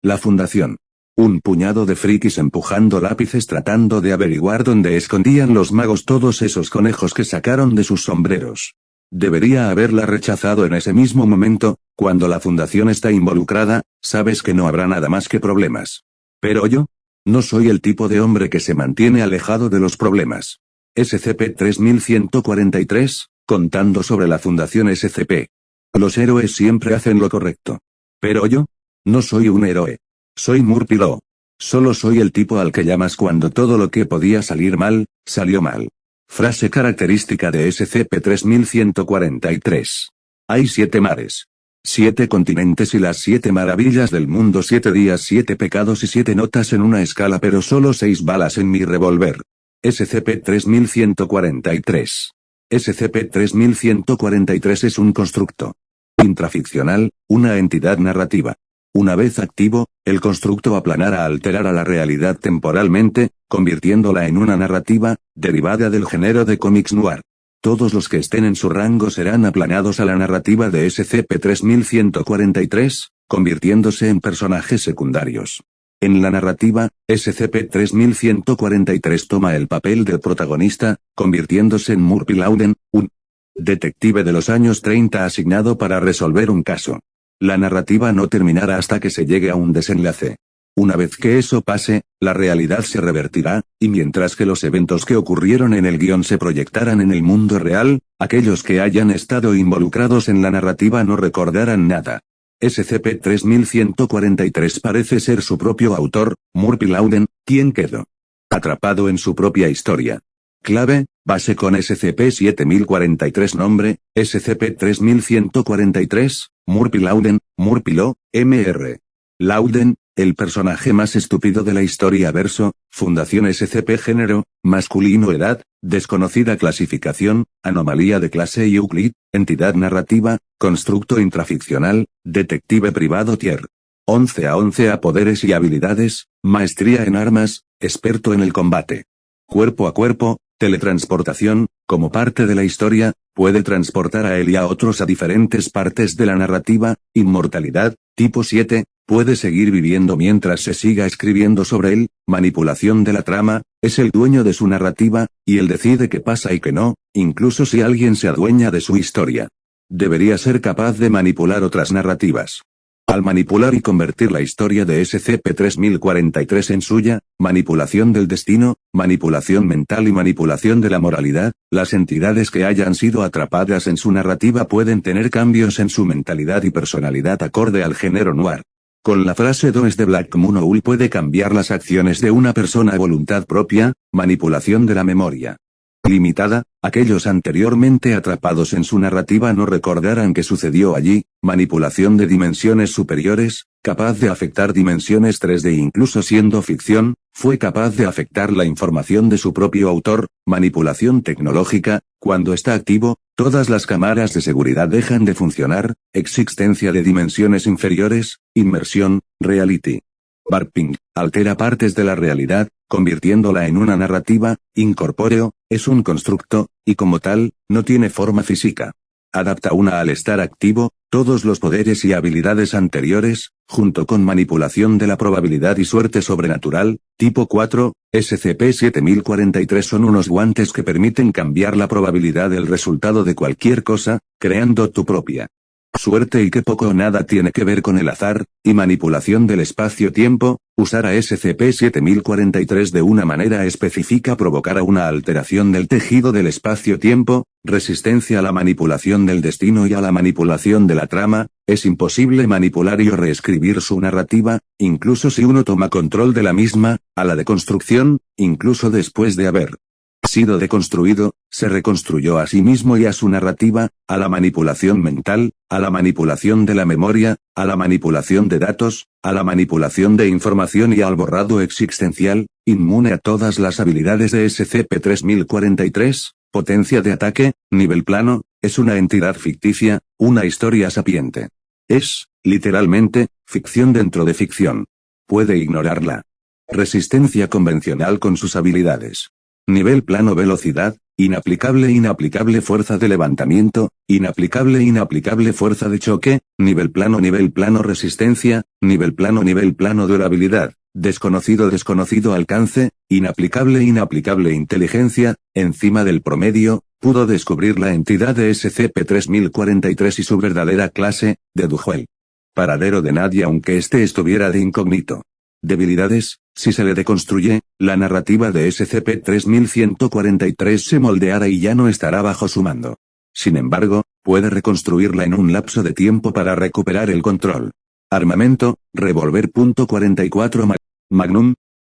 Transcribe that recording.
La fundación. Un puñado de frikis empujando lápices tratando de averiguar dónde escondían los magos todos esos conejos que sacaron de sus sombreros. Debería haberla rechazado en ese mismo momento. Cuando la fundación está involucrada, sabes que no habrá nada más que problemas. Pero yo, no soy el tipo de hombre que se mantiene alejado de los problemas. SCP-3143, contando sobre la Fundación SCP. Los héroes siempre hacen lo correcto. Pero yo, no soy un héroe. Soy Murphy-Law. Solo soy el tipo al que llamas cuando todo lo que podía salir mal, salió mal. Frase característica de SCP-3143. Hay 7 mares. 7 continentes y las 7 maravillas del mundo, 7 días, 7 pecados y 7 notas en una escala, pero solo 6 balas en mi revólver. SCP-3143. SCP-3143 es un constructo intraficcional, una entidad narrativa. Una vez activo, el constructo aplanará alterará la realidad temporalmente, convirtiéndola en una narrativa, derivada del género de cómics noir. Todos los que estén en su rango serán aplanados a la narrativa de SCP-3143, convirtiéndose en personajes secundarios. En la narrativa, SCP-3143 toma el papel del protagonista, convirtiéndose en Murphy Lauden, un detective de los años 30 asignado para resolver un caso. La narrativa no terminará hasta que se llegue a un desenlace. Una vez que eso pase, la realidad se revertirá, y mientras que los eventos que ocurrieron en el guión se proyectaran en el mundo real, aquellos que hayan estado involucrados en la narrativa no recordarán nada. SCP-3143 parece ser su propio autor, Murphy Lauden, quien quedó atrapado en su propia historia. Clave, base con SCP-7043. Nombre, SCP-3143, Murphy Lauden, Murphy-Law, Mr. Lauden, el personaje más estúpido de la historia. Verso, Fundación SCP. Género, masculino. Edad, desconocida. Clasificación, anomalía de clase Euclid. Entidad narrativa, constructo intraficcional, detective privado tier 11 a 11 a poderes y habilidades, maestría en armas, experto en el combate. Cuerpo a cuerpo, teletransportación, como parte de la historia, puede transportar a él y a otros a diferentes partes de la narrativa. Inmortalidad, tipo 7, puede seguir viviendo mientras se siga escribiendo sobre él. Manipulación de la trama, es el dueño de su narrativa, y él decide qué pasa y qué no, incluso si alguien se adueña de su historia. Debería ser capaz de manipular otras narrativas. Al manipular y convertir la historia de SCP-3043 en suya, manipulación del destino, manipulación mental y manipulación de la moralidad, las entidades que hayan sido atrapadas en su narrativa pueden tener cambios en su mentalidad y personalidad acorde al género noir. Con la frase "Do es de Black Moon Owl" puede cambiar las acciones de una persona a voluntad propia. Manipulación de la memoria limitada, aquellos anteriormente atrapados en su narrativa no recordarán qué sucedió allí. Manipulación de dimensiones superiores, capaz de afectar dimensiones 3D incluso siendo ficción, fue capaz de afectar la información de su propio autor. Manipulación tecnológica, cuando está activo, todas las cámaras de seguridad dejan de funcionar. Existencia de dimensiones inferiores, inmersión, reality. Warping, altera partes de la realidad, convirtiéndola en una narrativa. Incorpóreo, es un constructo, y como tal, no tiene forma física. Adapta una al estar activo, todos los poderes y habilidades anteriores, junto con manipulación de la probabilidad y suerte sobrenatural. Tipo 4, SCP-7043 son unos guantes que permiten cambiar la probabilidad del resultado de cualquier cosa, creando tu propia suerte y que poco o nada tiene que ver con el azar. Y manipulación del espacio-tiempo, usar a SCP-7043 de una manera específica provocará una alteración del tejido del espacio-tiempo. Resistencia a la manipulación del destino y a la manipulación de la trama, es imposible manipular y o reescribir su narrativa, incluso si uno toma control de la misma. A la deconstrucción, incluso después de haber sido deconstruido, se reconstruyó a sí mismo y a su narrativa. A la manipulación mental, a la manipulación de la memoria, a la manipulación de datos, a la manipulación de información y al borrado existencial, inmune a todas las habilidades de SCP-3043, potencia de ataque, nivel plano, es una entidad ficticia, una historia sapiente. Es, literalmente, ficción dentro de ficción. Puede ignorarla. Resistencia convencional con sus habilidades. Nivel plano velocidad, inaplicable fuerza de levantamiento, inaplicable fuerza de choque, nivel plano resistencia, nivel plano durabilidad, desconocido alcance, inaplicable inteligencia, encima del promedio, pudo descubrir la entidad de SCP-3043 y su verdadera clase, dedujo él. Paradero de Nadia aunque este estuviera de incógnito. Debilidades, si se le deconstruye, la narrativa de SCP-3143 se moldeará y ya no estará bajo su mando. Sin embargo, puede reconstruirla en un lapso de tiempo para recuperar el control. Armamento, revólver .44 Magnum,